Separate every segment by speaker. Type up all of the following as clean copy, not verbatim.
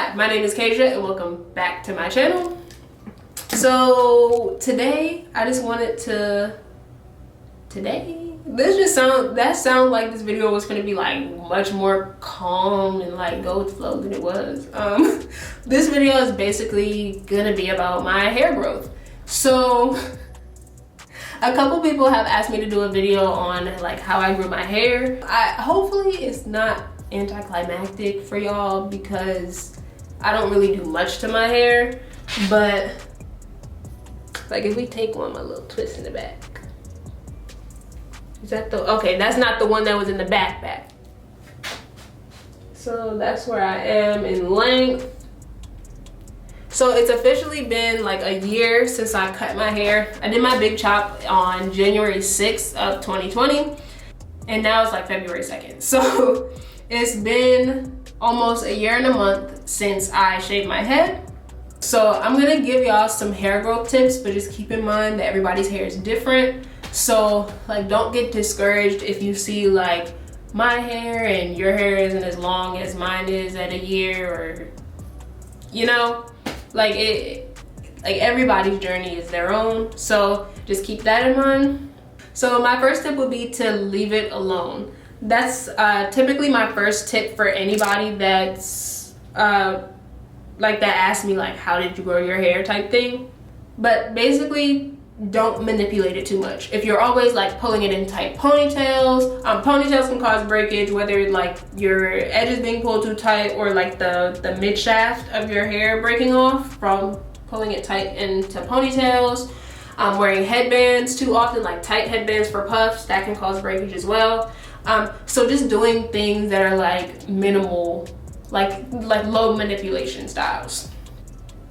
Speaker 1: Hi, my name is Kasia and welcome back to my channel. So today I just wanted to that sound like this video was gonna be like much more calm and like go with the flow than it was. This video is basically gonna be about my hair growth. So a couple people have asked me to do a video on like how I grew my hair. Hopefully it's not anticlimactic for y'all because I don't really do much to my hair, but like if we take one, my little twist in the back. Is that the, okay, that's not the one that was in the back. So that's where I am in length. So it's officially been like a year since I cut my hair. I did my big chop on January 6th of 2020. And now it's like February 2nd. So it's been almost a year and a month since I shaved my head. So I'm gonna give y'all some hair growth tips, but just keep in mind that everybody's hair is different. So like don't get discouraged if you see like my hair and your hair isn't as long as mine is at a year, or you know, like everybody's journey is their own. So just keep that in mind. So my first tip would be to leave it alone. That's typically my first tip for anybody that's like that asks me like how did you grow your hair type thing. But basically don't manipulate it too much. If you're always like pulling it in tight ponytails, ponytails can cause breakage, whether like your edge is being pulled too tight or like the mid shaft of your hair breaking off from pulling it tight into ponytails. Wearing headbands too often, like tight headbands for puffs, that can cause breakage as well. So just doing things that are like minimal, like low manipulation styles.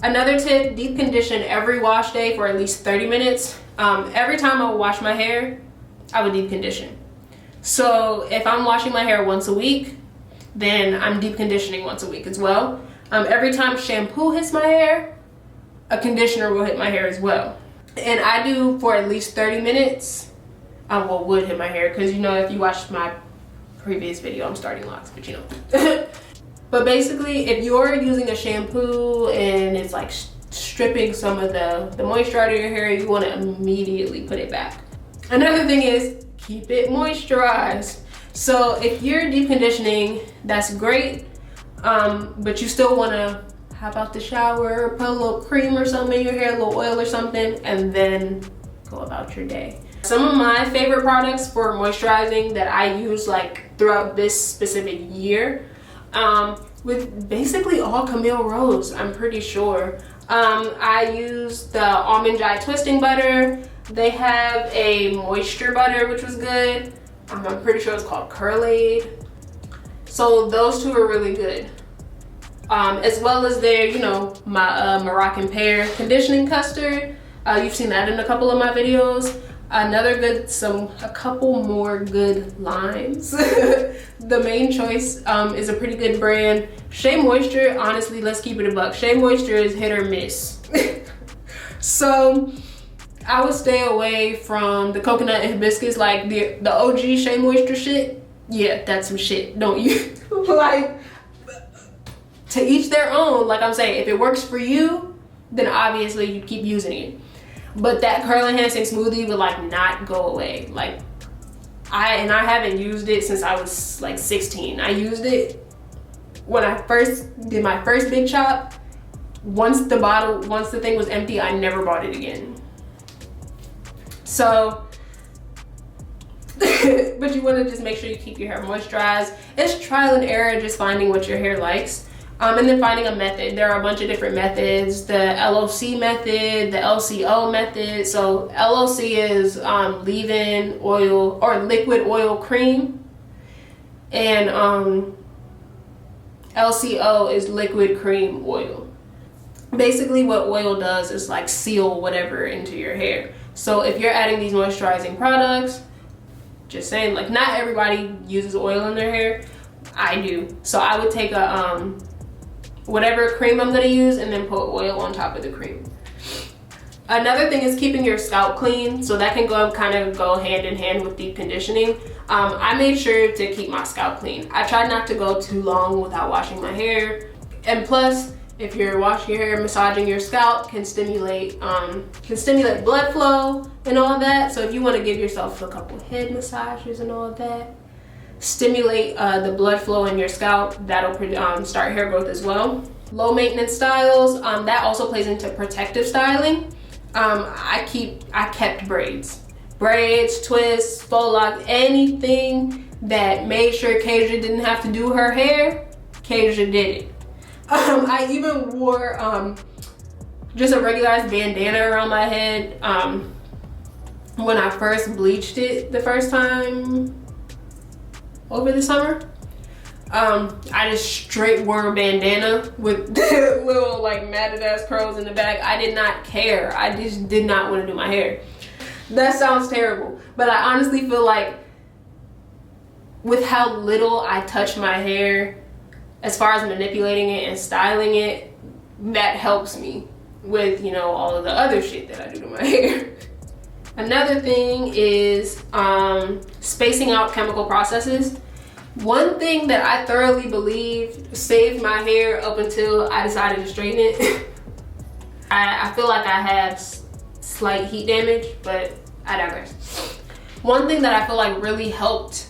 Speaker 1: Another tip, deep condition every wash day for at least 30 minutes. Every time I would wash my hair, I would deep condition. So if I'm washing my hair once a week, then I'm deep conditioning once a week as well. Every time shampoo hits my hair, a conditioner will hit my hair as well. And I do for at least 30 minutes. Would hit my hair, because you know, if you watched my previous video, I'm starting locks, but you know. But basically, if you're using a shampoo and it's like stripping some of the moisture out of your hair, you want to immediately put it back. Another thing is keep it moisturized. So if you're deep conditioning, that's great, but you still want to hop out the shower, put a little cream or something in your hair, a little oil or something, and then go about your day. Some of my favorite products for moisturizing that I use like throughout this specific year, with basically all Camille Rose, I'm pretty sure. I use the Almond Joy Twisting Butter. They have a moisture butter, which was good. I'm pretty sure it's called Curlaid. So those two are really good. As well as their, you know, my Moroccan pear conditioning custard. You've seen that in a couple of my videos. Another good, a couple more good limes. The Main Choice is a pretty good brand. Shea Moisture, honestly, let's keep it a buck. Shea Moisture is hit or miss. So I would stay away from the coconut and hibiscus, like the OG Shea Moisture shit. Yeah, that's some shit. Don't you? Like, to each their own. Like I'm saying, if it works for you, then obviously you keep using it. But that curl enhancing smoothie would like not go away. Like I haven't used it since I was like 16. I used it when I first did my first big chop. Once the thing was empty, I never bought it again. So, but you want to just make sure you keep your hair moisturized. It's trial and error, just finding what your hair likes. And then finding a method. There are a bunch of different methods. The LOC method, the LCO method. So LOC is leave-in oil or liquid oil cream. And LCO is liquid cream oil. Basically what oil does is like seal whatever into your hair. So if you're adding these moisturizing products, just saying, like not everybody uses oil in their hair. I do. So I would take a whatever cream I'm gonna use and then put oil on top of the cream. Another thing is keeping your scalp clean. So that can kind of go hand in hand with deep conditioning. I made sure to keep my scalp clean. I tried not to go too long without washing my hair. And plus, if you're washing your hair, massaging your scalp can stimulate blood flow and all that. So if you want to give yourself a couple head massages and all that, stimulate the blood flow in your scalp, that'll start hair growth as well. Low maintenance styles, that also plays into protective styling. I kept braids, twists, faux lock, anything that made sure Kasia didn't have to do her hair, Kasia did it. I even wore just a regularized bandana around my head when I first bleached it the first time over the summer. I just straight wore a bandana with little like matted ass curls in the back. I did not care. I just did not want to do my hair. That sounds terrible, but I honestly feel like with how little I touch my hair, as far as manipulating it and styling it, that helps me with, you know, all of the other shit that I do to my hair. Another thing is spacing out chemical processes. One thing that I thoroughly believe saved my hair up until I decided to straighten it, I feel like I have slight heat damage, but I digress. One thing that I feel like really helped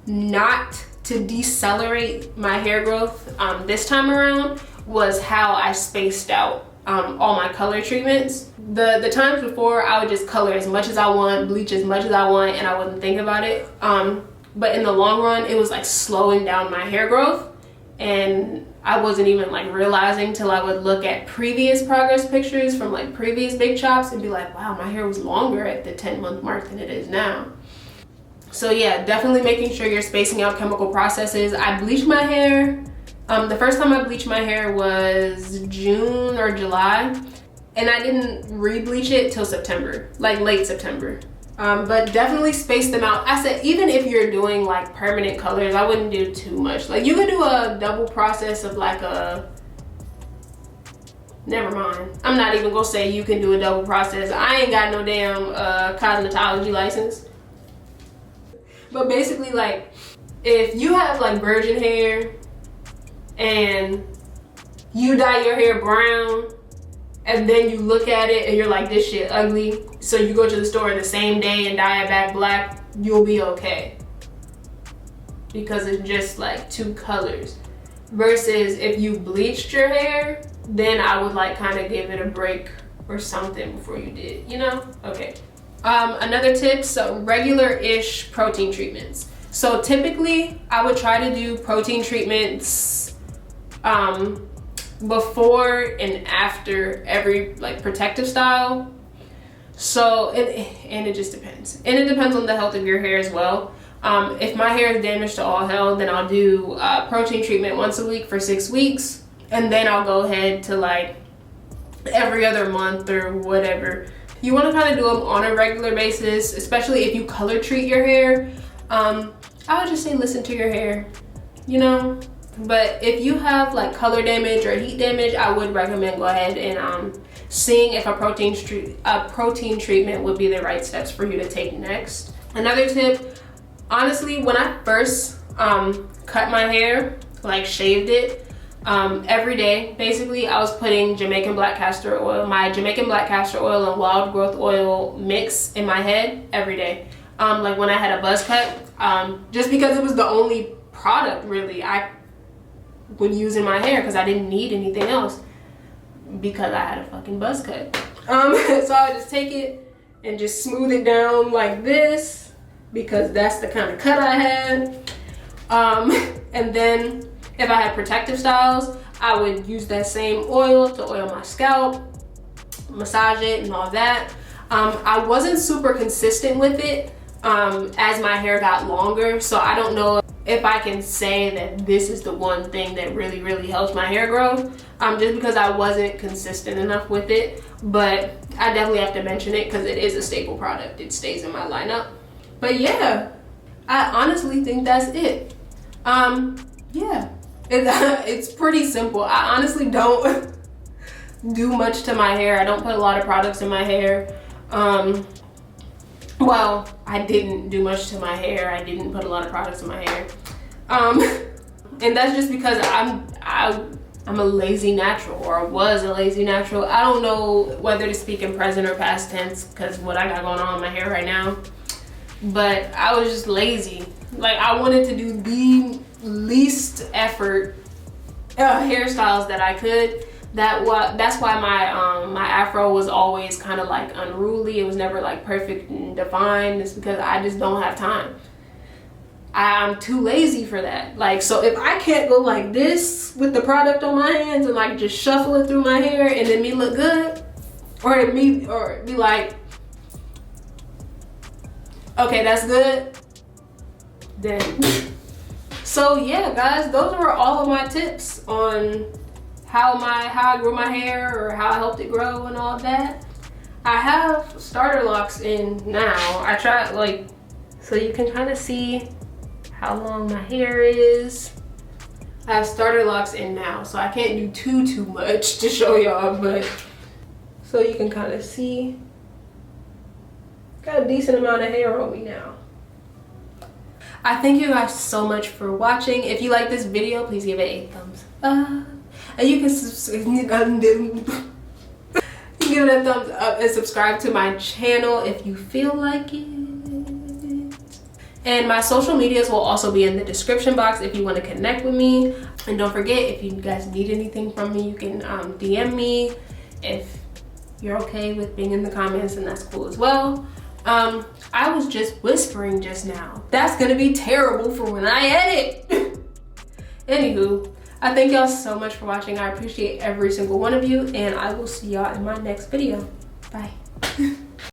Speaker 1: not to decelerate my hair growth this time around was how I spaced out all my color treatments. The times before, I would just color as much as I want, bleach as much as I want, and I wouldn't think about it. But in the long run, it was like slowing down my hair growth, and I wasn't even like realizing till I would look at previous progress pictures from like previous big chops and be like, wow, my hair was longer at the 10-month mark than it is now. So yeah, definitely making sure you're spacing out chemical processes. I bleached my hair. The first time I bleached my hair was June or July, and I didn't re-bleach it till September, like late September. But definitely space them out. I said, even if you're doing like permanent colors, I wouldn't do too much. Like you could do a double process of like never mind. I'm not even gonna say you can do a double process. I ain't got no damn cosmetology license. But basically, like, if you have like virgin hair and you dye your hair brown and then you look at it and you're like, this shit ugly, so you go to the store the same day and dye it back black, you'll be okay. Because it's just like two colors. Versus if you bleached your hair, then I would like kind of give it a break or something before you did, you know? Okay. Another tip, so regular-ish protein treatments. So typically I would try to do protein treatments before and after every like protective style. So and it just depends, and it depends on the health of your hair as well. If my hair is damaged to all hell, then I'll do protein treatment once a week for 6 weeks, and then I'll go ahead to like every other month or whatever. You want to kind of do them on a regular basis, especially if you color treat your hair. I would just say listen to your hair, you know. But if you have like color damage or heat damage, I would recommend go ahead and seeing if a protein treatment would be the right steps for you to take next. Another tip, honestly, when I first cut my hair, like shaved it, every day, basically, I was putting Jamaican black castor oil, my Jamaican black castor oil and wild growth oil mix in my head every day. Like when I had a buzz cut, just because it was the only product really I would use in my hair because I didn't need anything else because I had a fucking buzz cut. So I would just take it and just smooth it down like this because that's the kind of cut I had. And then if I had protective styles, I would use that same oil to oil my scalp, massage it and all that. I wasn't super consistent with it as my hair got longer, so I don't know if I can say that this is the one thing that really, really helped my hair grow, just because I wasn't consistent enough with it. But I definitely have to mention it because it is a staple product. It stays in my lineup. But yeah, I honestly think that's it. Yeah, it's pretty simple. I honestly don't do much to my hair. I don't put a lot of products in my hair. Well, I didn't do much to my hair. I didn't put a lot of products in my hair. And that's just because I'm a lazy natural, or was a lazy natural. I don't know whether to speak in present or past tense because what I got going on in my hair right now. But I was just lazy. Like, I wanted to do the least effort hairstyles that I could. That's why my afro was always kind of like unruly. It was never like perfect and defined. It's because I just don't have time. I'm too lazy for that. Like, so if I can't go like this with the product on my hands and like just shuffle it through my hair and then me look good, or be like, okay, that's good, then so yeah, guys, those were all of my tips on how I grew my hair, or how I helped it grow and all that. I have starter locks in now. I tried, like, so you can kind of see how long my hair is. I have starter locks in now, so I can't do too much to show y'all, but so you can kind of see. Got a decent amount of hair on me now. I thank you guys so much for watching. If you like this video, please give it a thumbs up. And you can give it a thumbs up and subscribe to my channel if you feel like it. And my social medias will also be in the description box if you want to connect with me. And don't forget, if you guys need anything from me, you can DM me if you're okay with being in the comments, and that's cool as well. I was just whispering just now. That's gonna be terrible for when I edit. Anywho, I thank y'all so much for watching. I appreciate every single one of you, and I will see y'all in my next video. Bye.